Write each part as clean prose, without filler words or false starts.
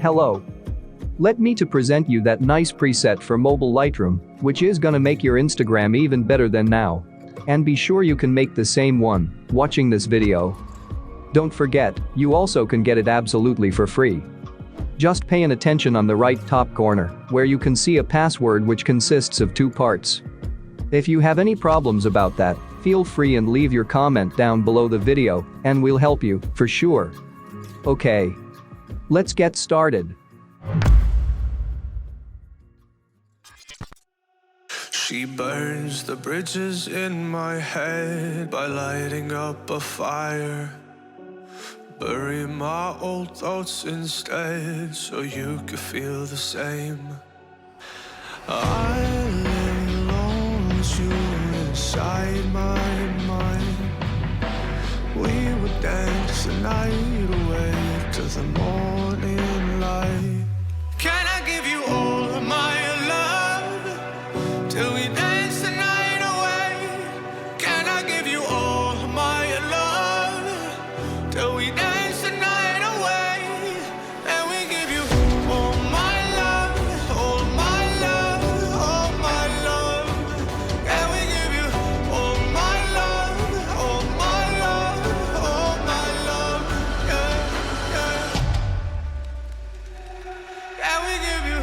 Hello. Let me to present you that nice preset for mobile Lightroom, which is gonna make your Instagram even better than now. And be sure you can make the same one, watching this video. Don't forget, you also can get it absolutely for free. Just pay an attention on the right top corner, where you can see a password which consists of 2 parts. If you have any problems about that, feel free and leave your comment down below the video, and we'll help you, for sure. Okay. Let's get started. She burns the bridges in my head by lighting up a fire. Bury my old thoughts instead so you could feel the same. I lay alone with you inside my mind. We would dance the night away to the morning light. Can I give you all of my love till we dance the night away? Can I give you all of my love till we dance the night away? And we give you all my love, all my love, all my love. And we give you all my love, all my love, all my love. Yeah, yeah. And we give you.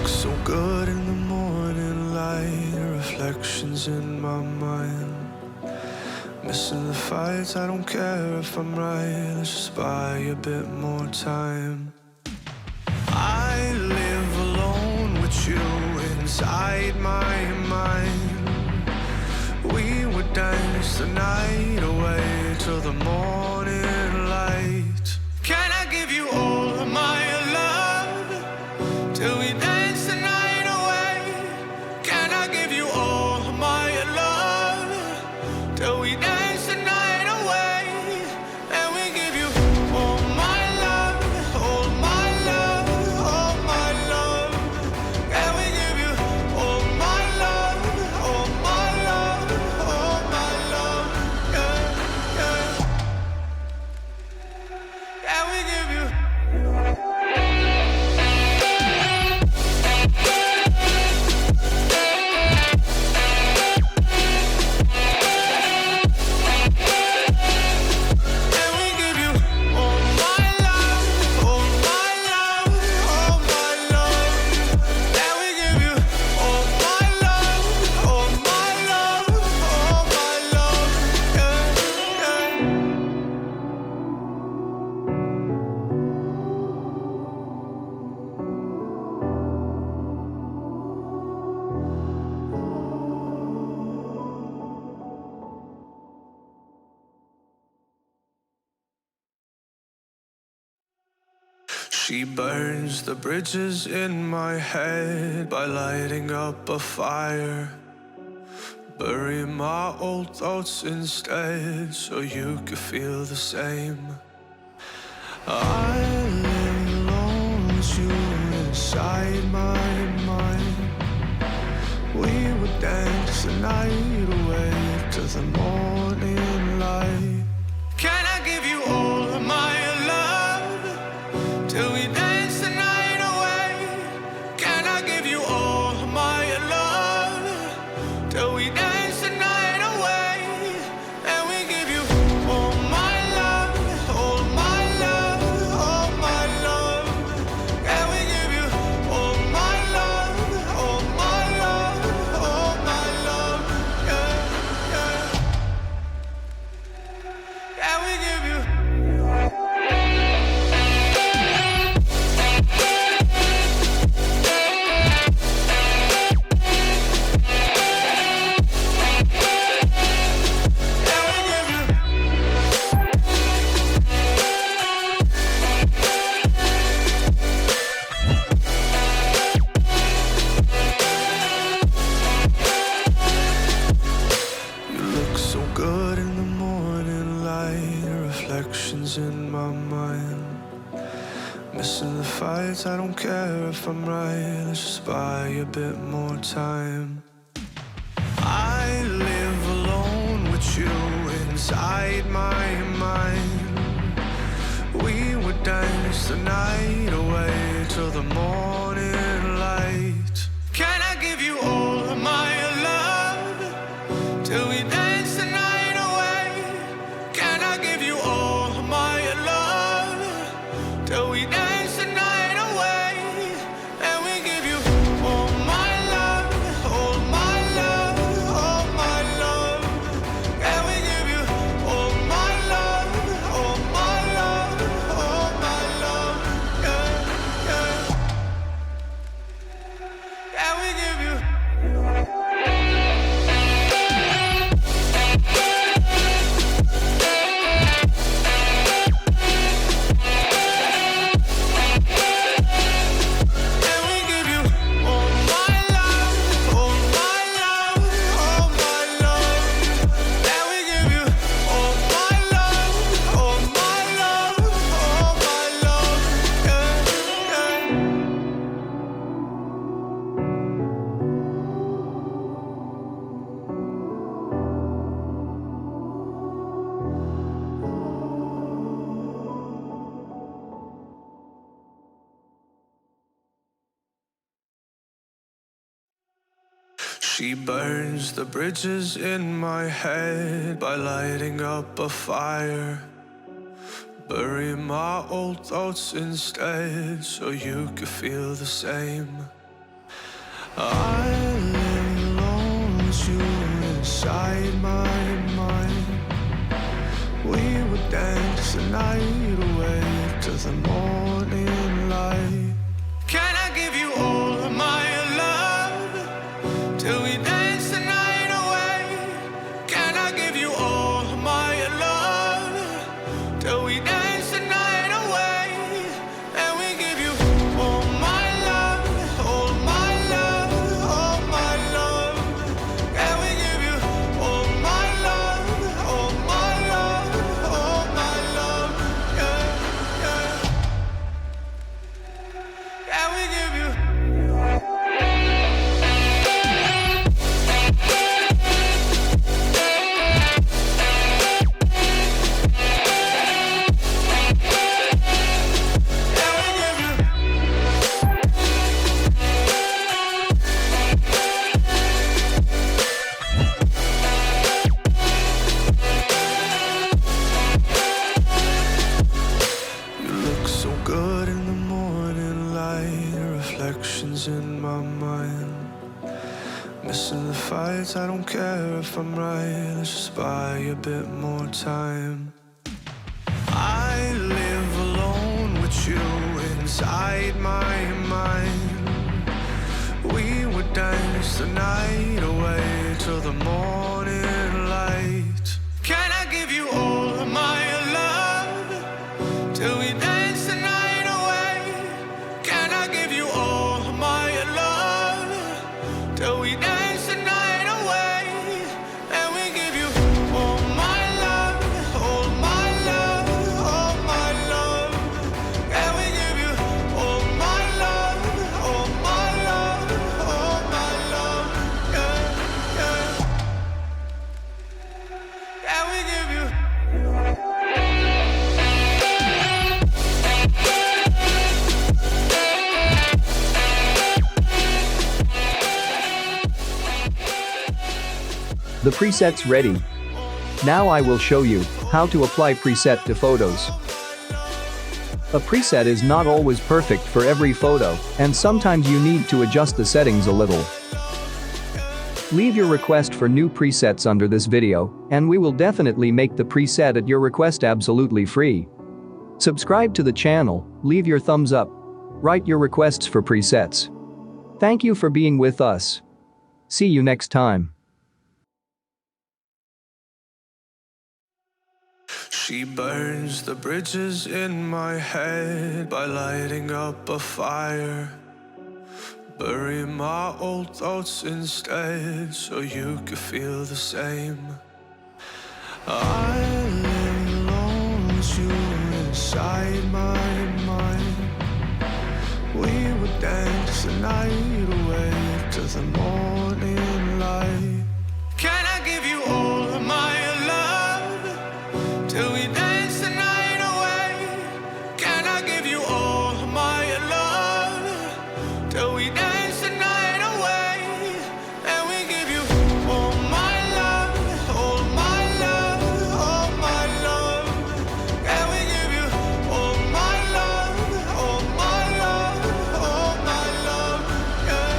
So good in the morning light, reflections in my mind. Missing the fights, I don't care if I'm right. Let's just buy a bit more time. I live alone with you inside my mind. We would dance the night away till the morning light. Can I give you all of my love till we dance the night away? Can I give you all of my love till we dance the night away? And we give you all my love, all my love, all my love. And we give you all my love, all my love, all my love. Yeah, yeah. And we give you. She burns the bridges in my head by lighting up a fire. Bury my old thoughts instead so you could feel the same. I lay alone with you inside my mind. We would dance the night away to the morning light. Can I give you all of my love till we dance the night away? Can I give you all of my love till we dance the night away? And we give you all my love, all my love, all my love. And we give you all my love, all my love, all my love. Yeah, in my mind. Missing the fights, I don't care if I'm right. Let's just buy a bit more time. I live alone with you inside my mind. We would dance the night away till the morning light. Can I give you all of my love till we dance the night away? Can I give you all of my love till we dance the night away? And we give you all my love, all my love, all my love. And we give you all my love, all my love, all my love. Yeah, yeah. And we give you. And we give you all my love, all my love, all my love. And we give you all my love, all my love, all my love. Yeah, yeah. She burns the bridges in my head by lighting up a fire. Bury my old thoughts instead so you could feel the same. I live alone with you inside my mind. We would dance the night away to the morning light. Can I give you all of my love till we dance the night away? Can I give you all of my love till we dance the night away? And we give you all my love, all my love, all my love. And we give you all my love, all my love, all my love. Yeah, yeah. And we give you. You look so good in the morning light, reflections in my mind. Missing the fights, I don't care if I'm right. Let's just buy a bit more time. I live alone with you inside my mind. We would dance the night away till the morning light. Can I give you all of my love till we dance the night away? Can I give you all of my love till we dance the night away? And we give you all my love, all my love, all my love. And we give you all my love, all my love, all my love. Yeah, yeah. And we give you. The preset's ready. Now I will show you how to apply preset to photos. A preset is not always perfect for every photo, and sometimes you need to adjust the settings a little. Leave your request for new presets under this video, and we will definitely make the preset at your request absolutely free. Subscribe to the channel, leave your thumbs up, write your requests for presets. Thank you for being with us. See you next time. She burns the bridges in my head by lighting up a fire. Bury my old thoughts instead so you could feel the same. I live alone with you inside my mind. We would dance the night away to the morning light. Can I give you all of my love till we dance the night away? Can I give you all of my love till we dance the night away? And we give you all my love, all my love, all my love. And we give you all my love, all my love, all my love. Yeah,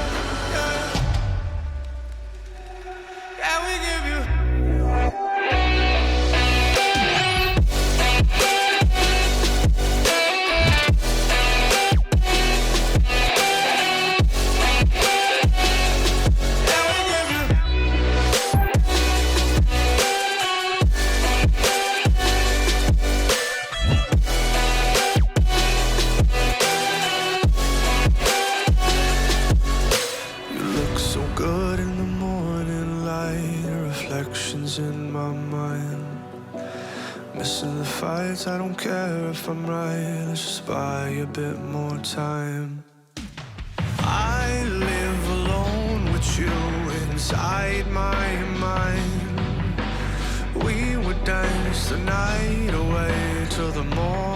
yeah. And we give you. So good in the morning light, reflections in my mind. Missing the fights, I don't care if I'm right. Let's just buy a bit more time. I live alone with you inside my mind. We would dance the night away till the morning.